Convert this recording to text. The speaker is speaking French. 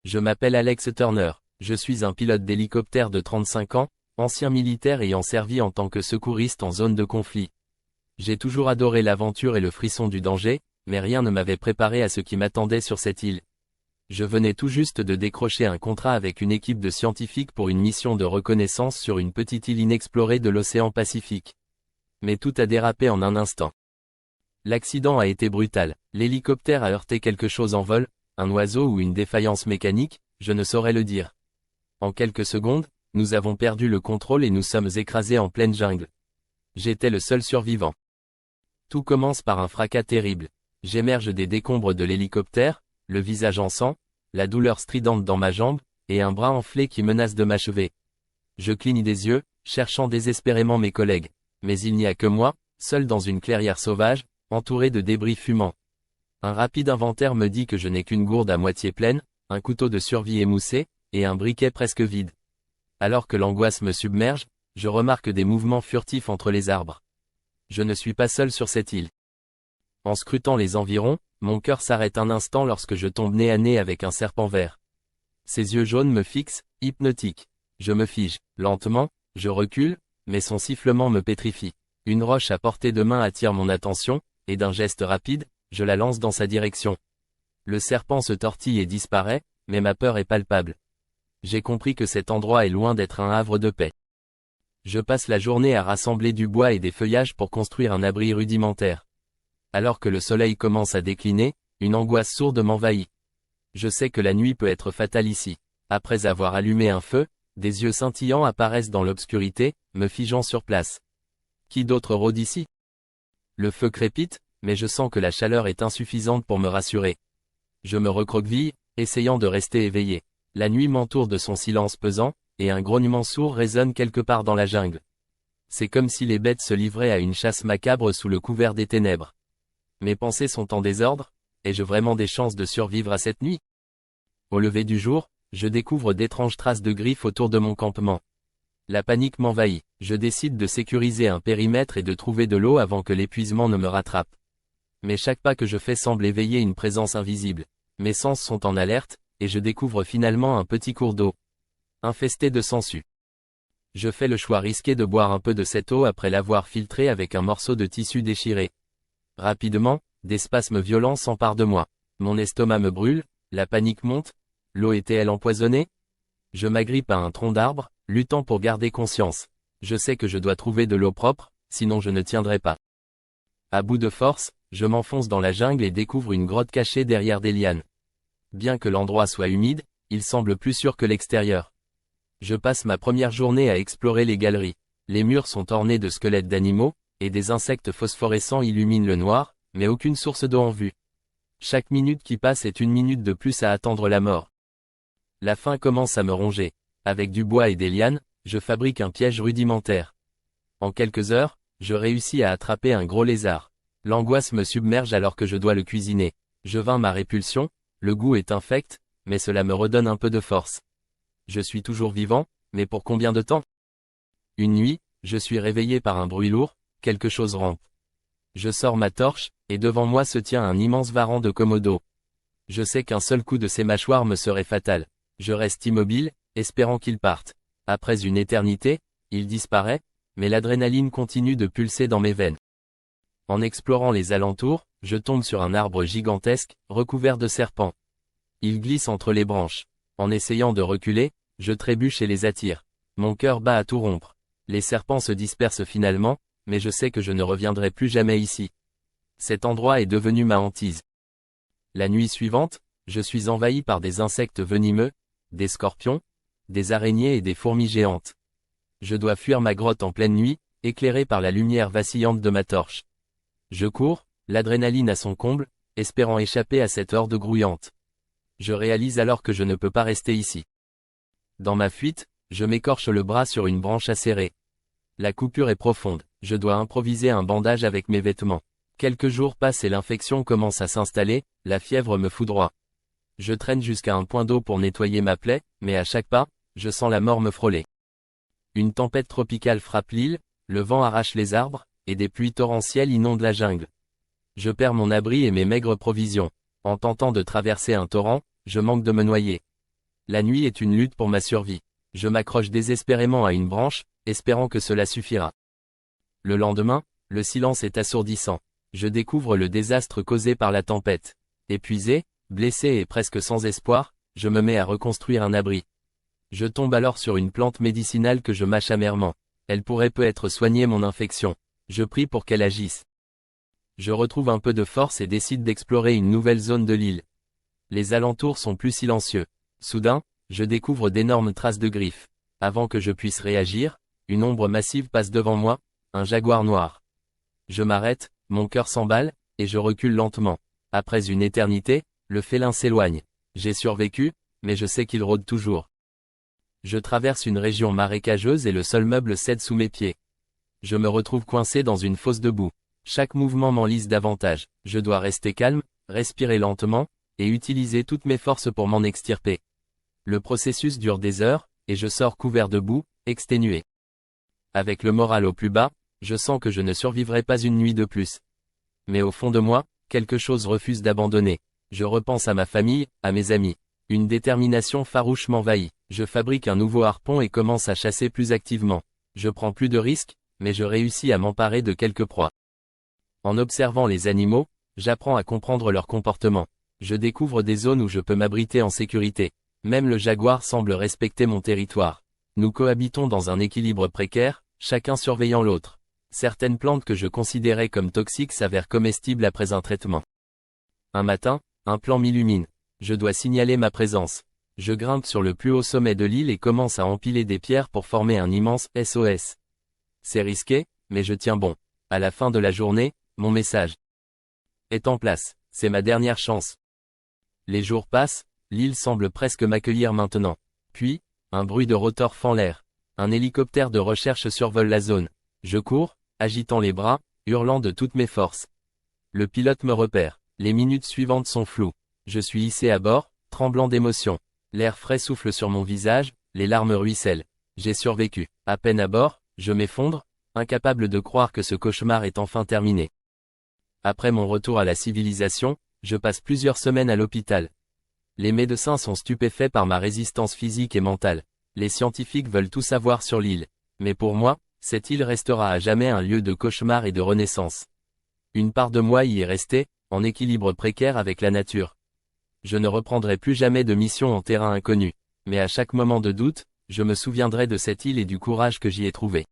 Je m'appelle Alex Turner, je suis un pilote d'hélicoptère de 35 ans, ancien militaire ayant servi en tant que secouriste en zone de conflit. J'ai toujours adoré l'aventure et le frisson du danger, mais rien ne m'avait préparé à ce qui m'attendait sur cette île. Je venais tout juste de décrocher un contrat avec une équipe de scientifiques pour une mission de reconnaissance sur une petite île inexplorée de l'océan Pacifique. Mais tout a dérapé en un instant. L'accident a été brutal, l'hélicoptère a heurté quelque chose en vol, un oiseau ou une défaillance mécanique, je ne saurais le dire. En quelques secondes, nous avons perdu le contrôle et nous sommes écrasés en pleine jungle. J'étais le seul survivant. Tout commence par un fracas terrible. J'émerge des décombres de l'hélicoptère, le visage en sang, la douleur stridente dans ma jambe, et un bras enflé qui menace de m'achever. Je cligne des yeux, cherchant désespérément mes collègues. Mais il n'y a que moi, seul dans une clairière sauvage, entouré de débris fumants. Un rapide inventaire me dit que je n'ai qu'une gourde à moitié pleine, un couteau de survie émoussé, et un briquet presque vide. Alors que l'angoisse me submerge, je remarque des mouvements furtifs entre les arbres. Je ne suis pas seul sur cette île. En scrutant les environs, mon cœur s'arrête un instant lorsque je tombe nez à nez avec un serpent vert. Ses yeux jaunes me fixent, hypnotiques. Je me fige, lentement, je recule, mais son sifflement me pétrifie. Une roche à portée de main attire mon attention, et d'un geste rapide, je la lance dans sa direction. Le serpent se tortille et disparaît, mais ma peur est palpable. J'ai compris que cet endroit est loin d'être un havre de paix. Je passe la journée à rassembler du bois et des feuillages pour construire un abri rudimentaire. Alors que le soleil commence à décliner, une angoisse sourde m'envahit. Je sais que la nuit peut être fatale ici. Après avoir allumé un feu, des yeux scintillants apparaissent dans l'obscurité, me figeant sur place. Qui d'autre rôde ici? Le feu crépite, mais je sens que la chaleur est insuffisante pour me rassurer. Je me recroqueville, essayant de rester éveillé. La nuit m'entoure de son silence pesant, et un grognement sourd résonne quelque part dans la jungle. C'est comme si les bêtes se livraient à une chasse macabre sous le couvert des ténèbres. Mes pensées sont en désordre, ai-je vraiment des chances de survivre à cette nuit? Au lever du jour, je découvre d'étranges traces de griffes autour de mon campement. La panique m'envahit, je décide de sécuriser un périmètre et de trouver de l'eau avant que l'épuisement ne me rattrape. Mais chaque pas que je fais semble éveiller une présence invisible. Mes sens sont en alerte, et je découvre finalement un petit cours d'eau. Infesté de sangsues. Je fais le choix risqué de boire un peu de cette eau après l'avoir filtrée avec un morceau de tissu déchiré. Rapidement, des spasmes violents s'emparent de moi. Mon estomac me brûle, la panique monte. L'eau était-elle empoisonnée? Je m'agrippe à un tronc d'arbre, luttant pour garder conscience. Je sais que je dois trouver de l'eau propre, sinon je ne tiendrai pas. À bout de force, je m'enfonce dans la jungle et découvre une grotte cachée derrière des lianes. Bien que l'endroit soit humide, il semble plus sûr que l'extérieur. Je passe ma première journée à explorer les galeries. Les murs sont ornés de squelettes d'animaux, et des insectes phosphorescents illuminent le noir, mais aucune source d'eau en vue. Chaque minute qui passe est une minute de plus à attendre la mort. La faim commence à me ronger. Avec du bois et des lianes, je fabrique un piège rudimentaire. En quelques heures, je réussis à attraper un gros lézard. L'angoisse me submerge alors que je dois le cuisiner. Je vainc ma répulsion, le goût est infect, mais cela me redonne un peu de force. Je suis toujours vivant, mais pour combien de temps? Une nuit, je suis réveillé par un bruit lourd, quelque chose rampe. Je sors ma torche, et devant moi se tient un immense varan de Komodo. Je sais qu'un seul coup de ses mâchoires me serait fatal. Je reste immobile, espérant qu'il parte. Après une éternité, il disparaît, mais l'adrénaline continue de pulser dans mes veines. En explorant les alentours, je tombe sur un arbre gigantesque, recouvert de serpents. Il glisse entre les branches. En essayant de reculer, je trébuche et les attire. Mon cœur bat à tout rompre. Les serpents se dispersent finalement, mais je sais que je ne reviendrai plus jamais ici. Cet endroit est devenu ma hantise. La nuit suivante, je suis envahi par des insectes venimeux, des scorpions, des araignées et des fourmis géantes. Je dois fuir ma grotte en pleine nuit, éclairée par la lumière vacillante de ma torche. Je cours, l'adrénaline à son comble, espérant échapper à cette horde grouillante. Je réalise alors que je ne peux pas rester ici. Dans ma fuite, je m'écorche le bras sur une branche acérée. La coupure est profonde, je dois improviser un bandage avec mes vêtements. Quelques jours passent et l'infection commence à s'installer, la fièvre me foudroie. Je traîne jusqu'à un point d'eau pour nettoyer ma plaie, mais à chaque pas, je sens la mort me frôler. Une tempête tropicale frappe l'île, le vent arrache les arbres, et des pluies torrentielles inondent la jungle. Je perds mon abri et mes maigres provisions. En tentant de traverser un torrent, je manque de me noyer. La nuit est une lutte pour ma survie. Je m'accroche désespérément à une branche, espérant que cela suffira. Le lendemain, le silence est assourdissant. Je découvre le désastre causé par la tempête. Épuisé, blessé et presque sans espoir, je me mets à reconstruire un abri. Je tombe alors sur une plante médicinale que je mâche amèrement. Elle pourrait peut-être soigner mon infection. Je prie pour qu'elle agisse. Je retrouve un peu de force et décide d'explorer une nouvelle zone de l'île. Les alentours sont plus silencieux. Soudain, je découvre d'énormes traces de griffes. Avant que je puisse réagir, une ombre massive passe devant moi, un jaguar noir. Je m'arrête, mon cœur s'emballe, et je recule lentement. Après une éternité, le félin s'éloigne. J'ai survécu, mais je sais qu'il rôde toujours. Je traverse une région marécageuse et le sol meuble cède sous mes pieds. Je me retrouve coincé dans une fosse de boue. Chaque mouvement m'enlise davantage. Je dois rester calme, respirer lentement, et utiliser toutes mes forces pour m'en extirper. Le processus dure des heures, et je sors couvert de boue, exténué. Avec le moral au plus bas, je sens que je ne survivrai pas une nuit de plus. Mais au fond de moi, quelque chose refuse d'abandonner. Je repense à ma famille, à mes amis. Une détermination farouche m'envahit. Je fabrique un nouveau harpon et commence à chasser plus activement. Je prends plus de risques, mais je réussis à m'emparer de quelques proies. En observant les animaux, j'apprends à comprendre leur comportement. Je découvre des zones où je peux m'abriter en sécurité. Même le jaguar semble respecter mon territoire. Nous cohabitons dans un équilibre précaire, chacun surveillant l'autre. Certaines plantes que je considérais comme toxiques s'avèrent comestibles après un traitement. Un matin, un plan m'illumine. Je dois signaler ma présence. Je grimpe sur le plus haut sommet de l'île et commence à empiler des pierres pour former un immense SOS. C'est risqué, mais je tiens bon. À la fin de la journée, mon message est en place. C'est ma dernière chance. Les jours passent, l'île semble presque m'accueillir maintenant. Puis, un bruit de rotor fend l'air. Un hélicoptère de recherche survole la zone. Je cours, agitant les bras, hurlant de toutes mes forces. Le pilote me repère. Les minutes suivantes sont floues. Je suis hissé à bord, tremblant d'émotion. L'air frais souffle sur mon visage, les larmes ruissellent. J'ai survécu. À peine à bord, je m'effondre, incapable de croire que ce cauchemar est enfin terminé. Après mon retour à la civilisation, je passe plusieurs semaines à l'hôpital. Les médecins sont stupéfaits par ma résistance physique et mentale. Les scientifiques veulent tout savoir sur l'île. Mais pour moi, cette île restera à jamais un lieu de cauchemar et de renaissance. Une part de moi y est restée, en équilibre précaire avec la nature. Je ne reprendrai plus jamais de mission en terrain inconnu. Mais à chaque moment de doute, je me souviendrai de cette île et du courage que j'y ai trouvé.